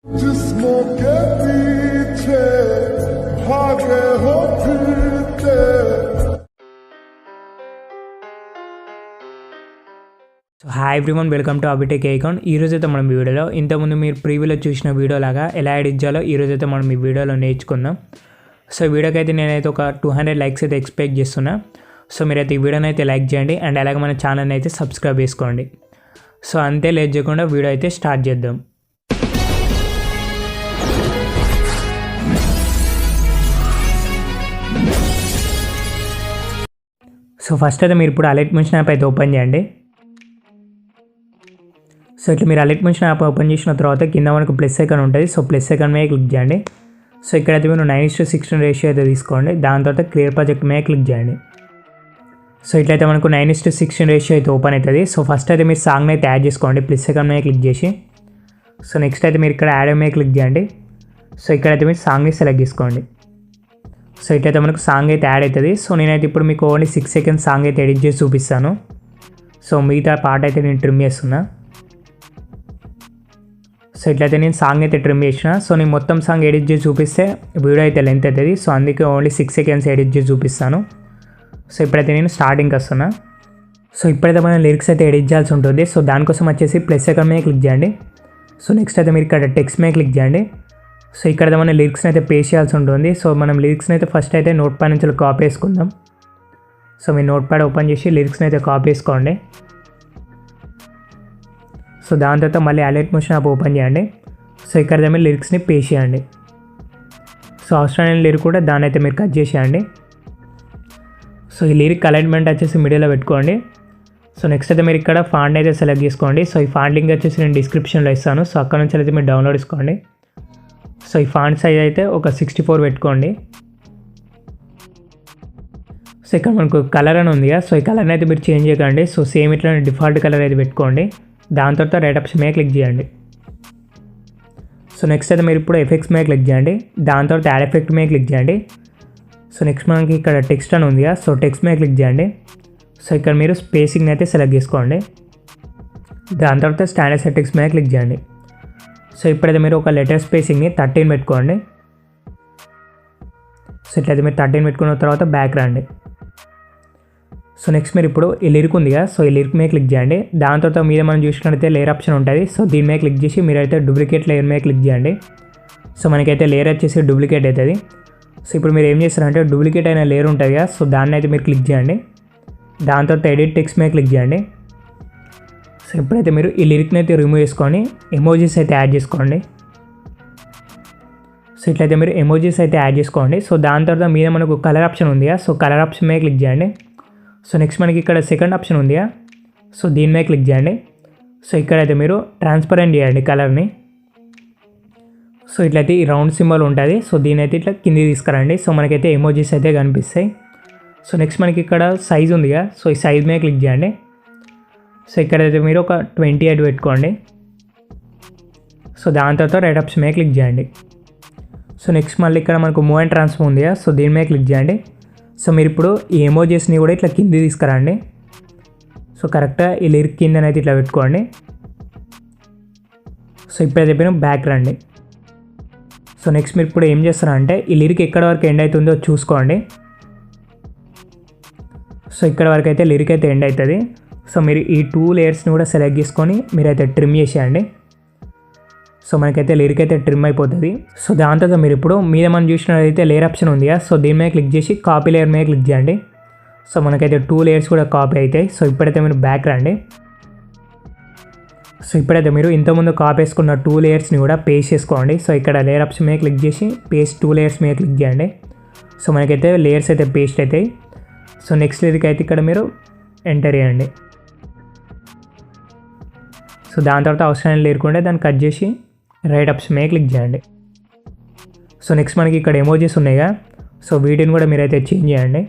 जिस्मों के पीछे भागे हो फिरते। So hi everyone, welcome to అబిటెక్ ఐకాన్. ఈరోజు అయితే మనం ఈ వీడియోలో ఇంతకుముందు మీరు ప్రీవ్యూలో చూసిన వీడియో లాగా ఎలా ఎడిట్ చేయాలో ఈరోజు అయితే మనం ఈ వీడియోలో నేర్చుకుందాం. సో ఈ వీడియోకి అయితే నేనైతే ఒక 200 లైక్స్ అయితే ఎక్స్పెక్ట్ చేస్తున్నా. సో మీరైతే ఈ వీడియోని అయితే లైక్ చేయండి అండ్ అలాగే మన ఛానల్ని అయితే సబ్స్క్రైబ్ చేసుకోండి. సో అంతే లేట్ చేయకుండా వీడియో అయితే స్టార్ట్ చేద్దాం. సో ఫస్ట్ అయితే మీరు ఇప్పుడు అలర్ట్ మెన్షన్ యాప్ అయితే ఓపెన్ చేయండి. సో ఇట్లా మీరు అలర్ట్ మెన్షన్ యాప్ ఓపెన్ చేసిన తర్వాత కింద మనకు ప్లస్ ఐకాన్ ఉంటుంది. సో ప్లస్ ఐకాన్ మీద క్లిక్ చేయండి. సో ఇక్కడైతే మీరు 9:16 రేషియో అయితే తీసుకోండి. దాని తర్వాత క్లియర్ ప్రాజెక్ట్ మీద క్లిక్ చేయండి. సో ఇట్లయితే మనకు 9:16 రేషియో అయితే ఓపెన్ అవుతుంది. సో ఫస్ట్ అయితే మీరు సాంగ్ని అయితే యాడ్ చేసుకోండి ప్లస్ ఐకాన్ మీద క్లిక్ చేసి. సో నెక్స్ట్ అయితే మీరు ఇక్కడ యాడ్ మీద క్లిక్ చేయండి. సో ఇక్కడైతే మీరు సాంగ్ని సెలెక్ట్ చేసుకోండి. సో ఇట్లయితే మనకు సాంగ్ అయితే యాడ్ అవుతుంది. సో నేనైతే ఇప్పుడు మీకు ఓన్లీ 6 సెకండ్స్ సాంగ్ అయితే ఎడిట్ చేసి చూపిస్తాను. సో మిగతా పార్ట్ అయితే నేను ట్రిమ్ చేస్తున్నా. సో ఇట్లయితే నేను సాంగ్ అయితే ట్రిమ్ చేసిన. సో నేను మొత్తం సాంగ్ ఎడిట్ చేసి చూపిస్తే వీడియో అయితే లెంత్ అవుతుంది. సో అందుకే ఓన్లీ 6 సెకండ్స్ ఎడిట్ చేసి చూపిస్తాను. సో ఇప్పుడైతే నేను స్టార్టింగ్కి వస్తున్నా. సో ఇప్పుడైతే మనం లిరిక్స్ అయితే ఎడిట్ చేయాల్సి ఉంటుంది. సో దానికోసం వచ్చేసి ప్లస్ ఐకాన్ మీద క్లిక్ చేయండి. సో నెక్స్ట్ అయితే మీరు ఇక్కడ టెక్స్ట్ మీద క్లిక్ చేయండి. సో ఇక్కడ మనం లిరిక్స్ని అయితే పేస్ట్ చేయాల్సి ఉంటుంది. సో మనం లిరిక్స్ని అయితే ఫస్ట్ అయితే నోట్ ప్యాడ్ నుంచి కాపీ వేసుకుందాం. సో మీ నోట్ ప్యాడ్ ఓపెన్ చేసి లిరిక్స్ని అయితే కాపీ వేసుకోండి. సో దాని తర్వాత మళ్ళీ అలర్ట్ మెన్షన్ యాప్ ఓపెన్ చేయండి. సో ఇక్కడ మీరు లిరిక్స్ని పేస్ట్ చేయండి. సో అవసరమైన లిరిక్ కూడా దాన్ని అయితే మీరు కట్ చేసేయండి. సో ఈ లిరిక్ అలైన్మెంట్ వచ్చేసి మిడిల్లో పెట్టుకోండి. సో నెక్స్ట్ అయితే మీరు ఇక్కడ ఫాంట్ అయితే సెలెక్ట్ చేసుకోండి. సో ఈ ఫాంట్ లింక్ వచ్చేసి నేను డిస్క్రిప్షన్లో ఇస్తాను. సో అక్కడ నుంచి అయితే మీరు డౌన్లోడ్ చేసుకోండి. సో ఈ ఫాంట్ సైజ్ అయితే ఒక 64 పెట్టుకోండి. సో ఇక్కడ మనకు కలర్ అని ఉంది కదా. సో ఈ కలర్ని అయితే మీరు చేంజ్ చేయకండి. సో సేమ్ ఇట్లా డిఫాల్ట్ కలర్ అయితే పెట్టుకోండి. దాని తర్వాత రైట్ ఆప్షన్ మీద క్లిక్ చేయండి. సో నెక్స్ట్ అయితే మీరు ఇప్పుడు ఎఫెక్ట్స్ మీద క్లిక్ చేయండి. దాని తర్వాత యాడ్ ఎఫెక్ట్ మీద క్లిక్ చేయండి. సో నెక్స్ట్ మనకి ఇక్కడ టెక్స్ట్ అని ఉంది కదా. సో టెక్స్ట్ మీద క్లిక్ చేయండి. సో ఇక్కడ మీరు స్పేసింగ్ అయితే సెలెక్ట్ చేసుకోండి. దాని తర్వాత స్టాండర్డ్ సెట్టింగ్స్ మీద క్లిక్ చేయండి. సో ఇప్పుడైతే మీరు ఒక లెటర్ స్పేసింగ్ని 13 పెట్టుకోండి. సో ఇట్లయితే మీరు 13 పెట్టుకున్న తర్వాత బ్యాక్ రండి. సో నెక్స్ట్ మీరు ఇప్పుడు ఈ లిరిక్ ఉంది కదా. సో ఈ లిరిక్ మీద క్లిక్ చేయండి. దాని తర్వాత మీద మనం చూసినట్టయితే లేయర్ ఆప్షన్ ఉంటుంది. సో దీని మీద క్లిక్ చేసి మీరైతే డూప్లికేట్ లేయర్ మీద క్లిక్ చేయండి. సో మనకైతే లేయర్ వచ్చేసి డూప్లికేట్ అవుతుంది. సో ఇప్పుడు మీరు ఏం చేస్తారంటే డూప్లికేట్ అయిన లేయర్ ఉంటుంది కదా. సో దాన్ని అయితే మీరు క్లిక్ చేయండి. దాని తర్వాత ఎడిట్ టెక్స్ట్ మీద క్లిక్ చేయండి. సో ఇప్పుడైతే మీరు ఈ లిరిక్ని అయితే రిమూవ్ చేసుకొని ఎమోజీస్ అయితే యాడ్ చేసుకోండి. సో ఇట్లయితే మీరు ఎమోజీస్ అయితే యాడ్ చేసుకోండి. సో దాని తర్వాత మీద మనకు కలర్ ఆప్షన్ ఉంది కదా. సో కలర్ ఆప్షన్ మీద క్లిక్ చేయండి. సో నెక్స్ట్ మనకి ఇక్కడ సెకండ్ ఆప్షన్ ఉంది కదా. సో దీని మీద క్లిక్ చేయండి. సో ఇక్కడైతే మీరు ట్రాన్స్పరెంట్ చేయండి కలర్ని. సో ఇట్లయితే ఈ రౌండ్ సింబల్ ఉంటుంది. సో దీని అయితే ఇట్లా కిందికి తీసుకురండి. సో మనకైతే ఎమోజీస్ అయితే కనిపిస్తాయి. సో నెక్స్ట్ మనకి ఇక్కడ సైజ్ ఉంది కదా. సో ఈ సైజ్ మీద క్లిక్ చేయండి. సో ఇక్కడైతే మీరు ఒక 28 పెట్టుకోండి. సో దాని తర్వాత రైట్ ఆప్షన్ మీద క్లిక్ చేయండి. సో నెక్స్ట్ మళ్ళీ ఇక్కడ మనకు మూవ్ అండ్ ట్రాన్స్ఫర్ ఉంది కదా. సో దీని మీద క్లిక్ చేయండి. సో మీరు ఇప్పుడు ఈ ఎమోజీస్ని కూడా ఇట్లా కింది తీసుకురండి. సో కరెక్ట్గా ఈ లిరిక్ కిందనైతే ఇట్లా పెట్టుకోండి. సో ఇప్పుడైతే మీరు బ్యాక్ రండి. సో నెక్స్ట్ మీరు ఇప్పుడు ఏం చేస్తారంటే ఈ లిరిక్ ఎక్కడ వరకు ఎండ్ అవుతుందో చూసుకోండి. సో ఇక్కడ వరకు అయితే లిరిక్ అయితే ఎండ్ అవుతుంది. సో మీరు ఈ 2 లేయర్స్ని కూడా సెలెక్ట్ చేసుకొని మీరైతే ట్రిమ్ చేసేయండి. సో మనకైతే లిరిక్ అయితే ట్రిమ్ అయిపోతుంది. సో దాని తర్వాత మీరు ఇప్పుడు మీద మనం చూసినట్లయితే లేయర్ ఆప్షన్ ఉంది కదా. సో దీని మీద క్లిక్ చేసి కాపీ లేయర్ మీద క్లిక్ చేయండి. సో మనకైతే 2 లేయర్స్ కూడా కాపీ అవుతాయి. సో ఇప్పుడైతే మీరు బ్యాక్ రండి. సో ఇప్పుడైతే మీరు ఇంతకుముందు కాపీ వేసుకున్న 2 లేయర్స్ని కూడా పేస్ట్ చేసుకోండి. సో ఇక్కడ లేయర్ ఆప్షన్ మీద క్లిక్ చేసి పేస్ట్ 2 లేయర్స్ మీద క్లిక్ చేయండి. సో మనకైతే లేయర్స్ అయితే పేస్ట్ అవుతాయి. సో నెక్స్ట్ లిరిక్ అయితే ఇక్కడ మీరు ఎంటర్ చేయండి. సో దాని తర్వాత అవసరం లేకుంటే దాన్ని కట్ చేసి రైట్ ఆప్షన్ మీద క్లిక్ చేయండి. సో నెక్స్ట్ మనకి ఇక్కడ ఎమోజీస్ ఉన్నాయిగా. సో వీటిని కూడా మీరైతే చేంజ్ చేయండి.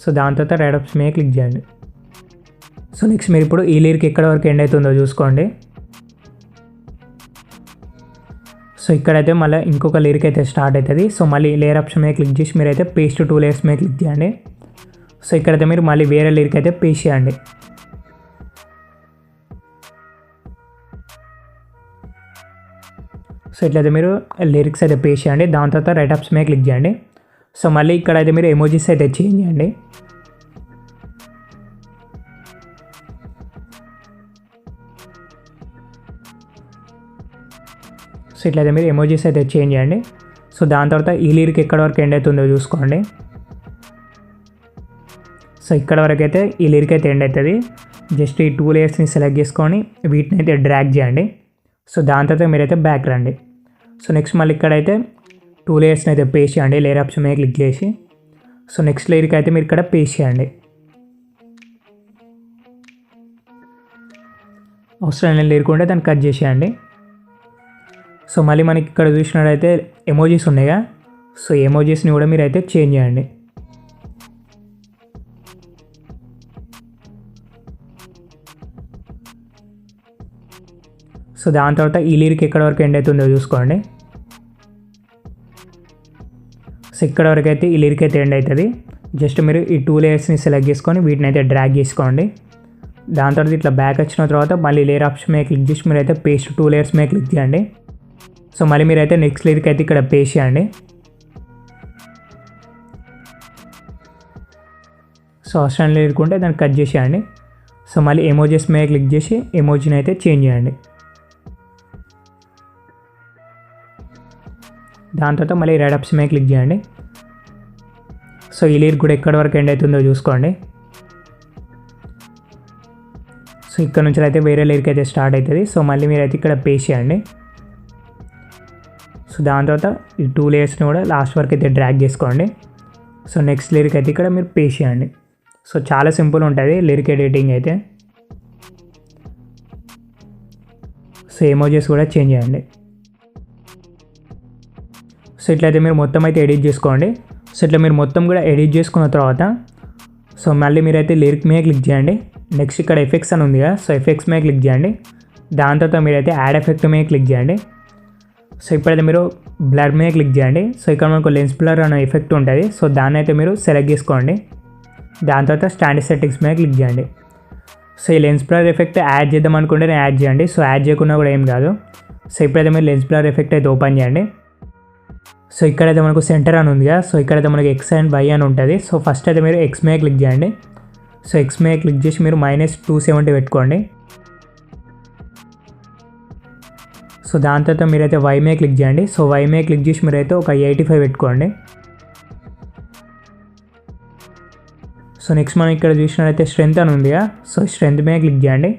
సో దాని తర్వాత రైట్ ఆప్షన్ మీద క్లిక్ చేయండి. సో నెక్స్ట్ మీరు ఇప్పుడు ఈ లిరిక్ ఎక్కడ వరకు ఎండ్ అవుతుందో చూసుకోండి. సో ఇక్కడైతే మళ్ళీ ఇంకొక లిరిక్ అయితే స్టార్ట్ అవుతుంది. సో మళ్ళీ లేయర్ ఆప్షన్ మీద క్లిక్ చేసి మీరైతే పేస్ట్ 2 లేయర్స్ మీద క్లిక్ చేయండి. సో ఇక్కడైతే మీరు మళ్ళీ వేరే లిరిక్ అయితే పేస్ట్ చేయండి. సో ఇట్లయితే మీరు లిరిక్స్ అయితే పేస్ట్ చేయండి. దాని తర్వాత రైట్ ఆప్షన్ మీద క్లిక్ చేయండి. సో మళ్ళీ ఇక్కడ అయితే మీరు ఎమోజీస్ అయితే చేంజ్ చేయండి. సో ఇట్లయితే మీరు ఎమోజీస్ అయితే చేంజ్ చేయండి. సో దాని తర్వాత ఈ లిరిక్ ఎక్కడ వరకు ఎండ్ అవుతుందో చూసుకోండి. సో ఇక్కడ వరకు అయితే ఈ లిరిక్ అయితే ఎండ్ అవుతుంది. జస్ట్ ఈ 2 లేయర్స్ని సెలెక్ట్ చేసుకొని వీటిని అయితే డ్రాగ్ చేయండి. సో దాని తర్వాత మీరైతే బ్యాక్ రండి. సో నెక్స్ట్ మళ్ళీ ఇక్కడైతే 2 లేయర్స్ని అయితే పేస్ట్ చేయండి. లేయర్ ఆప్షన్ మీద క్లిక్ చేసి సో నెక్స్ట్ లేయర్కి అయితే మీరు ఇక్కడ పేస్ట్ చేయండి. అవసరం లేరు ఉంటే దాన్ని కట్ చేసేయండి. సో మళ్ళీ మనకి ఇక్కడ చూసినట్టయితే ఎమోజీస్ ఉన్నాయిగా. సో ఎమోజీస్ని కూడా మీరు అయితే చేంజ్ చేయండి. సో దాని తర్వాత ఈ లిరిక్ ఎక్కడ వరకు ఎండ్ అవుతుందో చూసుకోండి. సో ఇక్కడ వరకు అయితే ఈ లిరిక్ అయితే ఎండ్ అవుతుంది. జస్ట్ మీరు ఈ 2 లేయర్స్ని సెలెక్ట్ చేసుకొని వీటిని అయితే డ్రాగ్ చేసుకోండి. దాని తర్వాత ఇట్లా బ్యాక్ వచ్చిన తర్వాత మళ్ళీ లేయర్ ఆప్షన్ మీద క్లిక్ చేసి మీరైతే పేస్ట్ 2 లేయర్స్ మీద క్లిక్ చేయండి. సో మళ్ళీ మీరైతే నెక్స్ట్ లిరిక్ అయితే ఇక్కడ పేస్ట్ చేయండి. సో అవసరం లిరిక్ ఉంటే దాన్ని కట్ చేసేయండి. సో మళ్ళీ ఎమోజీస్ మీద క్లిక్ చేసి ఎమోజీని అయితే చేంజ్ చేయండి. దాని తర్వాత మళ్ళీ రైట్ ఆప్షన్ మీద క్లిక్ చేయండి. సో ఈ లిరిక్ కూడా ఎక్కడి వరకు ఎండ్ అవుతుందో చూసుకోండి. సో ఇక్కడ నుంచి అయితే వేరే లిరిక్ అయితే స్టార్ట్ అవుతుంది. సో మళ్ళీ మీరైతే ఇక్కడ పేస్ట్ చేయండి. సో దాని తర్వాత ఈ 2 లేయర్స్ని కూడా లాస్ట్ వరకు అయితే డ్రాగ్ చేసుకోండి. సో నెక్స్ట్ లిరిక్ అయితే ఇక్కడ మీరు పేస్ట్ చేయండి. సో చాలా సింపుల్ ఉంటుంది లిరిక్ ఎడిటింగ్ అయితే. సో ఎమోజీస్ కూడా చేంజ్ చేయండి. సో ఇట్లయితే మీరు మొత్తం అయితే ఎడిట్ చేసుకోండి. సో ఇట్లా మీరు మొత్తం కూడా ఎడిట్ చేసుకున్న తర్వాత సో మళ్ళీ మీరైతే లిరిక్ మీద క్లిక్ చేయండి. నెక్స్ట్ ఇక్కడ ఎఫెక్ట్స్ అని ఉంది కదా. సో ఎఫెక్ట్స్ మీద క్లిక్ చేయండి. దాని తర్వాత మీరైతే యాడ్ ఎఫెక్ట్ మీద క్లిక్ చేయండి. సో ఇప్పుడైతే మీరు బ్లర్ మీద క్లిక్ చేయండి. సో ఇక్కడ మనకు లెన్స్ బ్లర్ అనే ఎఫెక్ట్ ఉంటుంది. సో దాన్ని అయితే మీరు సెలెక్ట్ చేసుకోండి. దాని తర్వాత స్టాండర్డ్ సెట్టింగ్స్ మీద క్లిక్ చేయండి. సో ఈ లెన్స్ బ్లర్ ఎఫెక్ట్ యాడ్ చేద్దాం అనుకుంటే యాడ్ చేయండి. సో యాడ్ చేయకుండా కూడా ఏం కాదు. సో ఇప్పుడైతే మీరు లెన్స్ బ్లర్ ఎఫెక్ట్ అయితే ఓపెన్ చేయండి. సో ఇక్కడైతే మనకు సెంటర్ అని ఉంది కదా. సో ఇక్కడైతే మనకు ఎక్స్ అండ్ వై అని ఉంటుంది. సో ఫస్ట్ అయితే మీరు ఎక్స్ మీద క్లిక్ చేయండి. సో ఎక్స్ మీద క్లిక్ చేసి మీరు -270 పెట్టుకోండి. సో దాని తర్వాత మీరైతే వై మీద క్లిక్ చేయండి. సో వై మీద క్లిక్ చేసి మీరైతే ఒక 85 పెట్టుకోండి. సో నెక్స్ట్ మనం ఇక్కడ చూసినట్లయితే స్ట్రెంత్ అని ఉంది కదా. సో స్ట్రెంత్ మీద క్లిక్ చేయండి.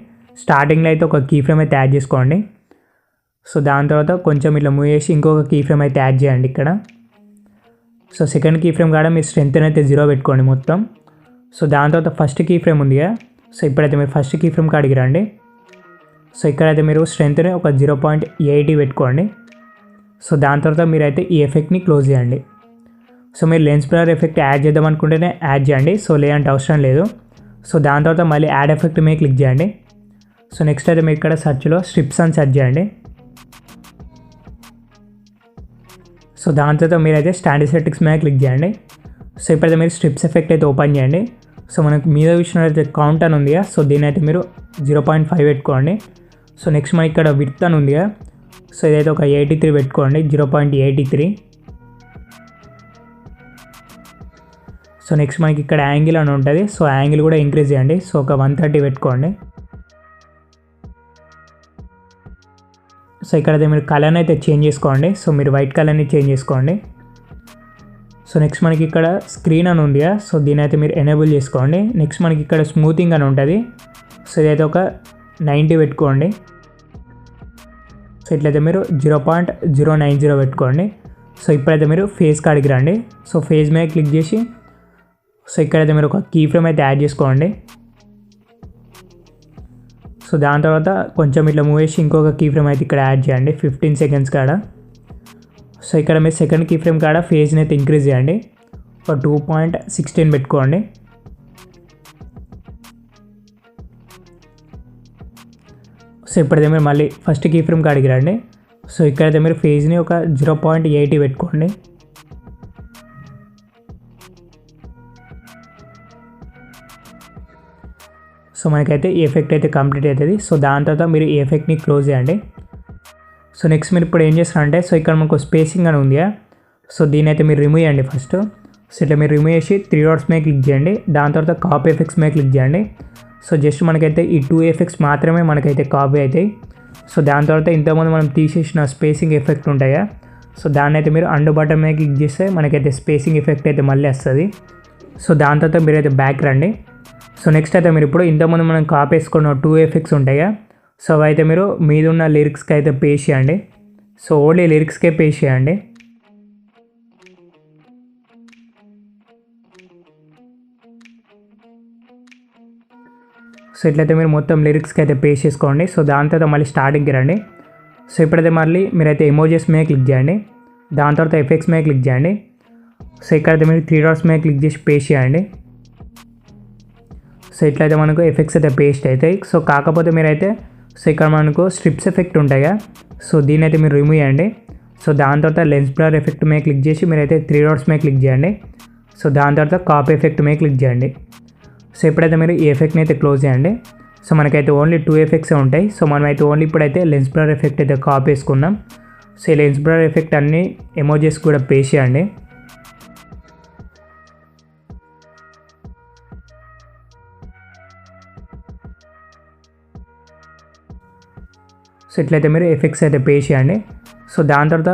స్టార్టింగ్లో అయితే ఒక కీ ఫ్రేమ్ అయితే యాడ్ చేసుకోండి. సో దాని తర్వాత కొంచెం ఇట్లా మూవ్ చేసి ఇంకొక కీ ఫ్రేమ్ అయితే యాడ్ చేయండి ఇక్కడ. సో సెకండ్ కీ ఫ్రేమ్ కాడ మీరు స్ట్రెంత్ అయితే 0 పెట్టుకోండి మొత్తం. సో దాని తర్వాత ఫస్ట్ కీ ఫ్రేమ్ ఉంది కదా. సో ఇప్పుడైతే మీరు ఫస్ట్ కీ ఫ్రేమ్ కాడికి రండి. సో ఇక్కడైతే మీరు స్ట్రెంత్ని ఒక 0.80 పెట్టుకోండి. సో దాని తర్వాత మీరైతే ఈ ఎఫెక్ట్ని క్లోజ్ చేయండి. సో మీరు లెన్స్ బ్లర్ ఎఫెక్ట్ యాడ్ చేద్దాం అనుకుంటేనే యాడ్ చేయండి. సో లేదంటే అవసరం లేదు. సో దాని తర్వాత మళ్ళీ యాడ్ ఎఫెక్ట్ మీద క్లిక్ చేయండి. సో నెక్స్ట్ అయితే మీరు ఇక్కడ సెర్చ్లో స్ట్రిప్స్ అని సెర్చ్ చేయండి. సో దాని తర్వాత మీరైతే స్టాండర్డ్ సెట్టింగ్స్ మీద క్లిక్ చేయండి. సో ఇప్పుడైతే మీరు స్ట్రిప్స్ ఎఫెక్ట్ అయితే ఓపెన్ చేయండి. సో మనకు మీద చూసినట్లయితే కౌంట్ అని ఉంది కదా. సో దీని అయితే మీరు 0.5 పెట్టుకోండి. సో నెక్స్ట్ మనకి ఇక్కడ విడ్త్ అని ఉంది కదా. సో ఇదైతే ఒక 83 పెట్టుకోండి. 0.83. సో నెక్స్ట్ మనకి ఇక్కడ యాంగిల్ అని ఉంటుంది. సో యాంగిల్ కూడా ఇంక్రీజ్ చేయండి. సో ఒక 130 పెట్టుకోండి. సో ఇక్కడైతే మీరు కలర్ని అయితే చేంజ్ చేసుకోండి. సో మీరు వైట్ కలర్ని చేంజ్ చేసుకోండి. సో నెక్స్ట్ మనకి ఇక్కడ స్క్రీన్ అని ఉంది కదా. సో దీని అయితే మీరు ఎనేబుల్ చేసుకోండి. నెక్స్ట్ మనకి ఇక్కడ స్మూతింగ్ అని ఉంటుంది. సో ఇదైతే ఒక 90 పెట్టుకోండి. సో ఇట్లయితే మీరు 0.090 పెట్టుకోండి. సో ఇప్పుడైతే మీరు ఫేస్ కాడికి రండి. సో ఫేస్ మీద క్లిక్ చేసి సో ఇక్కడైతే మీరు ఒక కీ ఫ్రేమ్ అయితే యాడ్ చేసుకోండి. సో దాని తర్వాత కొంచెం ఇట్లా మూవ్ చేసి ఇంకొక కీ ఫ్రేమ్ అయితే ఇక్కడ యాడ్ చేయండి 15 సెకండ్స్ కాడ. సో ఇక్కడ మీరు సెకండ్ కీ ఫ్రేమ్ కాడ ఫేజ్ని అయితే ఇంక్రీజ్ చేయండి. ఒక 2.16 పెట్టుకోండి. సో ఇప్పుడైతే మీరు మళ్ళీ ఫస్ట్ కీ ఫ్రేమ్ కాడికి రండి. సో ఇక్కడైతే మీరు ఫేజ్ని ఒక 0.80 పెట్టుకోండి. సో మనకైతే ఈ ఎఫెక్ట్ అయితే కంప్లీట్ అవుతుంది. సో దాని తర్వాత మీరు ఈ ఎఫెక్ట్ని క్లోజ్ చేయండి. సో నెక్స్ట్ మీరు ఇప్పుడు ఏం చేస్తారంటే సో ఇక్కడ మనకు స్పేసింగ్ అని ఉంది. సో దీని అయితే మీరు రిమూవ్ చేయండి ఫస్ట్. సో ఇట్లా మీరు రిమూవ్ చేసి 3 డాట్స్ మీద క్లిక్ చేయండి. దాని తర్వాత కాపీ ఎఫెక్ట్స్ మీద క్లిక్ చేయండి. సో జస్ట్ మనకైతే ఈ 2 ఎఫెక్ట్స్ మాత్రమే మనకైతే కాపీ అవుతాయి. సో దాని తర్వాత ఇంతకుముందు మనం తీసేసిన స్పేసింగ్ ఎఫెక్ట్ ఉంటాయా, సో దాన్ని అయితే మీరు అండు బటన్ మీద క్లిక్ చేస్తే మనకైతే స్పేసింగ్ ఎఫెక్ట్ అయితే మళ్ళీ వస్తుంది. సో దాని తర్వాత మీరైతే బ్యాక్ రండి. సో నెక్స్ట్ అయితే మీరు ఇప్పుడు ఇంతకుముందు మనం కాపీ వేసుకున్న 2 ఎఫెక్ట్స్ ఉంటాయా, సో అవి అయితే మీరు మీద ఉన్న లిరిక్స్కి అయితే పేస్ట్ చేయండి. సో ఓన్లీ లిరిక్స్కే పేస్ట్ చేయండి. సో ఇట్లయితే మీరు మొత్తం లిరిక్స్కి అయితే పేస్ట్ చేసుకోండి. సో దాని తర్వాత మళ్ళీ స్టార్టింగ్కి రండి. సో ఇప్పుడైతే మళ్ళీ మీరైతే ఎమోజెస్ మీద క్లిక్ చేయండి. దాని తర్వాత ఎఫెక్ట్స్ మీద క్లిక్ చేయండి. సో ఇక్కడైతే మీరు 3 డాట్స్ మీద క్లిక్ చేసి పేస్ట్ చేయండి. సో ఇట్లయితే మనకు ఎఫెక్ట్స్ అయితే పేస్ట్ అవుతాయి. సో కాకపోతే మీరైతే సో ఇక్కడ మనకు స్ట్రిప్స్ ఎఫెక్ట్ ఉంటాయా, సో దీని అయితే మీరు రిమూవ్ చేయండి. సో దాని తర్వాత లెన్స్ బ్లర్ ఎఫెక్ట్ మీద క్లిక్ చేసి మీరైతే 3 డాట్స్ మీద క్లిక్ చేయండి. సో దాని తర్వాత కాపీ ఎఫెక్ట్ మీద క్లిక్ చేయండి. సో ఇప్పుడైతే మీరు ఈ ఎఫెక్ట్ని అయితే క్లోజ్ చేయండి. సో మనకైతే ఓన్లీ 2 ఎఫెక్ట్సే ఉంటాయి. సో మనమైతే ఓన్లీ ఇప్పుడైతే లెన్స్ బ్లర్ ఎఫెక్ట్ అయితే కాపీ వేసుకున్నాం. సో ఈ లెన్స్ బ్లర్ ఎఫెక్ట్ అన్ని ఎమోజెస్ కూడా పేస్ట్ చేయండి. సో ఇట్లయితే మీరు ఎఫెక్ట్స్ అయితే పేస్ట్ చేయండి. సో దాని తర్వాత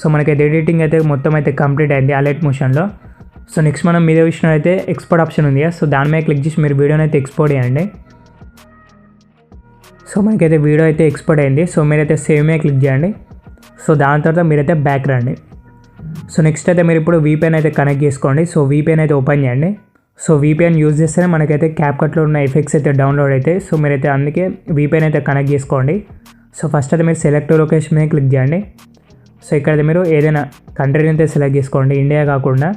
సో మనకైతే ఎడిటింగ్ అయితే మొత్తం అయితే కంప్లీట్ అయింది అలైట్ మోషన్లో. సో నెక్స్ట్ మనం మీద విషయంలో అయితే ఎక్స్పోర్ట్ ఆప్షన్ ఉంది. సో దాని మీద క్లిక్ చేసి మీరు వీడియోని అయితే ఎక్స్పోర్ట్ చేయండి. సో మనకైతే వీడియో అయితే ఎక్స్పోర్ట్ అయింది. సో మీరైతే సేవ్ మీద క్లిక్ చేయండి. సో దాని తర్వాత మీరైతే బ్యాక్ రండి. సో నెక్స్ట్ అయితే మీరు ఇప్పుడు VPN అయితే కనెక్ట్ చేసుకోండి. సో VPN అయితే ఓపెన్ చేయండి. సో VPN యూజ్ చేస్తేనే మనకైతే CapCutలో ఉన్న ఎఫెక్ట్స్ అయితే డౌన్లోడ్ అవుతాయి. సో మీరైతే అందుకే VPN అయితే కనెక్ట్ చేసుకోండి. సో ఫస్ట్ అయితే మీరు సెలెక్ట్ లొకేషన్ మీద క్లిక్ చేయండి. సో ఇక్కడ మీరు ఏదైనా కంట్రీని అయితే సెలెక్ట్ చేసుకోండి, ఇండియా కాకుండా.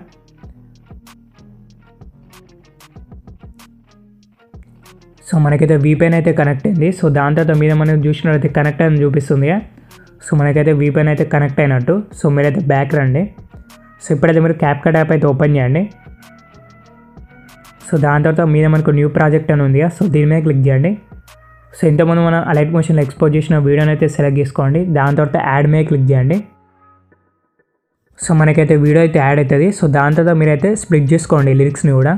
సో మనకైతే VPN అయితే కనెక్ట్ అయింది. సో దాని తర్వాత మీద మనం చూసినట్లయితే కనెక్ట్ అని చూపిస్తుంది. సో మనకైతే VPN అయితే కనెక్ట్ అయినట్టు. సో మీరైతే బ్యాక్ రండి. సో ఇప్పుడైతే మీరు CapCut యాప్ అయితే ఓపెన్ చేయండి. సో దాని తర్వాత మీద మనకు న్యూ ప్రాజెక్ట్ అని ఉంది. సో దీని మీద క్లిక్ చేయండి. సో ఇంతకుముందు మనం అలైట్ మోషన్లో ఎక్స్పోర్ట్ చేసిన వీడియోని అయితే సెలెక్ట్ చేసుకోండి. దాని తర్వాత యాడ్ మీద క్లిక్ చేయండి. సో మనకైతే వీడియో అయితే యాడ్ అవుతుంది. సో దాని తర్వాత మీరైతే స్ప్లిట్ చేసుకోండి లిరిక్స్ని కూడా.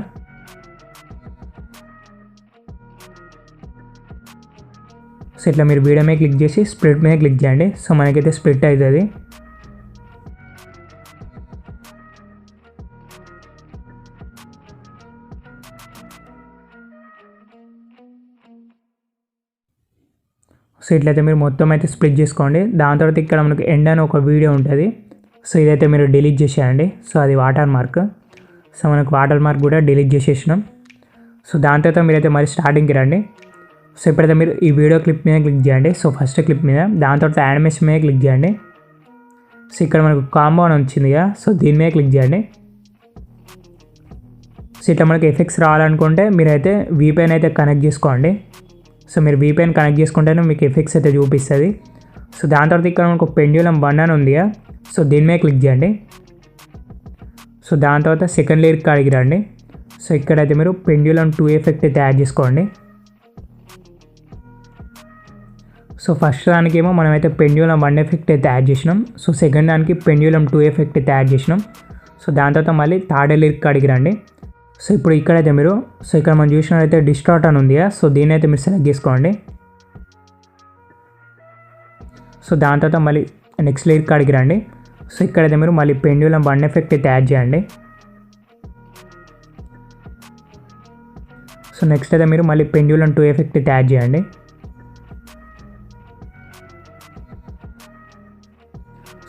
సో ఇట్లా మీరు వీడియో మీద క్లిక్ చేసి స్ప్లిట్ మీద క్లిక్ చేయండి. సో మనకైతే స్ప్లిట్ అవుతుంది. సో ఇట్లయితే మీరు మొత్తం అయితే స్ప్లిట్ చేసుకోండి. దాని తర్వాత ఇక్కడ మనకు ఎండ్ అని ఒక వీడియో ఉంటుంది. సో ఇదైతే మీరు డిలీట్ చేసేయండి. సో అది వాటర్ మార్క్. సో మనకు వాటర్ మార్క్ కూడా డిలీట్ చేసేసినాం. సో దాని తర్వాత మీరైతే మరి స్టార్టింగ్కి రండి. సో ఇప్పుడైతే మీరు ఈ వీడియో క్లిప్ మీద క్లిక్ చేయండి. సో ఫస్ట్ క్లిప్ మీద, దాని తర్వాత యానిమేషన్ మీద క్లిక్ చేయండి. సో ఇక్కడ మనకు కాంబో అని వచ్చింది కదా, సో దీని మీద క్లిక్ చేయండి. సో ఇట్లా మనకి ఎఫెక్ట్స్ రావాలనుకుంటే మీరైతే VPN అయితే కనెక్ట్ చేసుకోండి. సో మీరు VPN కనెక్ట్ చేసుకుంటేనే మీకు ఎఫెక్ట్స్ అయితే చూపిస్తుంది. సో దాని తర్వాత ఇక్కడ మనకు పెండ్యులం బన్ అని ఉంది. సో దీని మీద క్లిక్ చేయండి. సో దాని తర్వాత సెకండ్ లిరిక్ కాడికి రండి. సో ఇక్కడైతే మీరు పెండ్యులం 2 ఎఫెక్ట్ అయితే యాడ్ చేసుకోండి. సో ఫస్ట్ దానికేమో మనమైతే పెండ్యులం 1 ఎఫెక్ట్ అయితే యాడ్ చేసినాం. సో సెకండ్ దానికి పెండ్యులం 2 ఎఫెక్ట్ అయితే యాడ్ చేసినాం. సో దాని తర్వాత మళ్ళీ థర్డ్ లిరిక్ కాడికి రండి. సో ఇప్పుడు ఇక్కడైతే మీరు సో ఇక్కడ మనం చూసినట్లయితే డిస్టార్ట్ అని ఉంది. సో దీని అయితే మీరు సెలెక్ట్ చేసుకోండి. సో దాని తర్వాత మళ్ళీ నెక్స్ట్ లిరిక్ కాడికి రండి. సో ఇక్కడైతే మీరు మళ్ళీ పెండ్యులం 1 ఎఫెక్ట్ అయితే యాడ్ చేయండి. సో నెక్స్ట్ అయితే మీరు మళ్ళీ పెండ్యులం 2 ఎఫెక్ట్ అయితే యాడ్ చేయండి.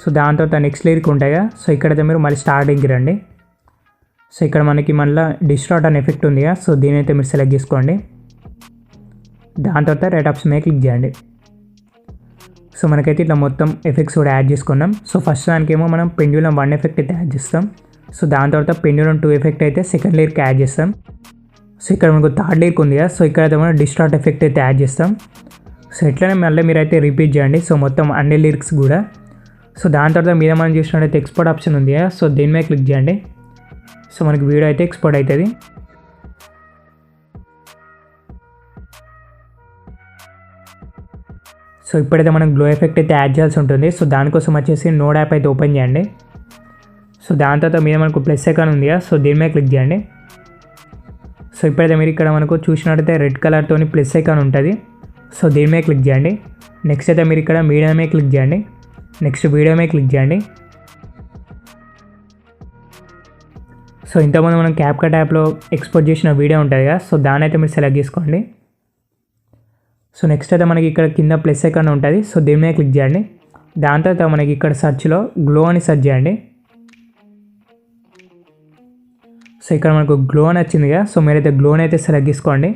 సో దాని తర్వాత నెక్స్ట్ లిరిక్ ఉంటాయి. సో ఇక్కడైతే మీరు మళ్ళీ స్టార్టింగ్కి రండి. సో ఇక్కడ మనకి మళ్ళీ డిస్టార్ట్ అనే ఎఫెక్ట్ ఉంది. సో దీని అయితే మీరు సెలెక్ట్ చేసుకోండి. దాని తర్వాత రైట్ ఆప్షన్ మీద క్లిక్ చేయండి. సో మనకైతే ఇట్లా మొత్తం ఎఫెక్ట్స్ కూడా యాడ్ చేసుకున్నాం. సో ఫస్ట్ దానికేమో మనం పెండ్యులం 1 ఎఫెక్ట్ అయితే యాడ్ చేస్తాం. సో దాని తర్వాత పెండ్యులం 2 ఎఫెక్ట్ అయితే సెకండ్ లిరిక్ యాడ్ చేస్తాం. సో ఇక్కడ మనకు థర్డ్ లిరిక్ ఉంది. సో ఇక్కడైతే మనం డిస్టార్ట్ ఎఫెక్ట్ అయితే యాడ్ చేస్తాం. సో ఇట్లనే మళ్ళీ మీరైతే రిపీట్ చేయండి. సో మొత్తం అన్ని లిరిక్స్ కూడా. సో దాని తర్వాత మీద మనం చూసినట్టయితే ఎక్స్పోర్ట్ ఆప్షన్ ఉంది. సో దీని మీద క్లిక్ చేయండి. సో మనకి వీడియో అయితే ఎక్స్పోర్ట్ అవుతుంది. సో ఇప్పుడైతే మనం గ్లో ఎఫెక్ట్ అయితే యాడ్ చేయాల్సి ఉంటుంది. సో దానికోసం వచ్చేసి నోడ్ యాప్ అయితే ఓపెన్ చేయండి. సో దాని తర్వాత మీద మనకు ప్లస్ ఐకాన్ ఉంది కదా, సో దీని మీద క్లిక్ చేయండి. సో ఇప్పుడైతే మీరు ఇక్కడ మనకు చూసినట్టయితే రెడ్ కలర్తోని ప్లస్ ఐకాన్ ఉంటుంది. సో దీని మీద క్లిక్ చేయండి. నెక్స్ట్ అయితే మీరు ఇక్కడ మీడియా మీద క్లిక్ చేయండి. నెక్స్ట్ వీడియో మీద క్లిక్ చేయండి. సో ఇంతకుముందు మనం క్యాప్కట్ యాప్లో ఎక్స్పోర్ట్ చేసిన వీడియో ఉంటుంది కదా, సో దాన్ని అయితే మీరు సెలెక్ట్ చేసుకోండి. సో నెక్స్ట్ అయితే మనకి ఇక్కడ కింద ప్లస్ ఐకాన్ ఉంటుంది. సో దీని మీద క్లిక్ చేయండి. దాని తర్వాత మనకి ఇక్కడ సెర్చ్లో గ్లో అని సెర్చ్ చేయండి. సో ఇక్కడ మనకు గ్లో అని వచ్చింది కదా, సో మీరైతే గ్లోని అయితే సెలెక్ట్ చేసుకోండి.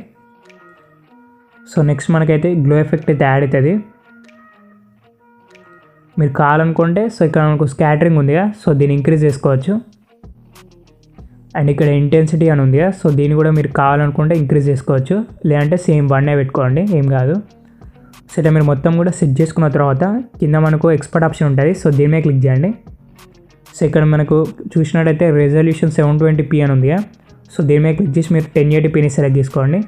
సో నెక్స్ట్ మనకైతే గ్లో ఎఫెక్ట్ అయితే యాడ్ అవుతుంది. మీరు కావాలనుకుంటే సో ఇక్కడ మనకు స్కాటరింగ్ ఉంది కదా, సో దీన్ని ఇంక్రీజ్ చేసుకోవచ్చు. అండ్ ఇక్కడ ఇంటెన్సిటీ అని ఉంది కదా, సో దీన్ని కూడా మీరు కావాలనుకుంటే ఇంక్రీజ్ చేసుకోవచ్చు. లేదంటే సేమ్ 1 పెట్టుకోండి, ఏం కాదు. సో ఇట్లా మీరు మొత్తం కూడా సెట్ చేసుకున్న తర్వాత కింద మనకు ఎక్స్పర్ట్ ఆప్షన్ ఉంటుంది. సో దీని మీద క్లిక్ చేయండి. సో ఇక్కడ మనకు చూసినట్టయితే రెజల్యూషన్ 720p అని ఉంది. సో దీని మీద క్లిక్ చేసి మీరు 1080pని సెలెక్ట్ చేసుకోండి.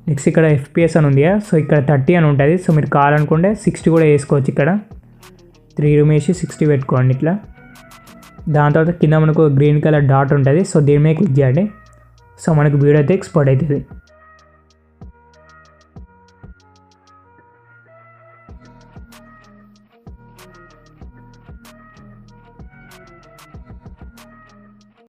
నెక్స్ట్ ఇక్కడ FPS అని ఉంది. సో ఇక్కడ 30 అని ఉంటుంది. సో మీరు కావాలనుకుంటే 60 కూడా వేసుకోవచ్చు. ఇక్కడ 3 రూమ్ వేసి 60 పెట్టుకోండి ఇట్లా. దాని తర్వాత కింద మనకు గ్రీన్ కలర్ డాట్ ఉంటుంది. సో దీని మీద క్లిక్ చేయండి. సో మనకు వీడియో అయితే ఎక్స్పోర్ట్ అవుతుంది.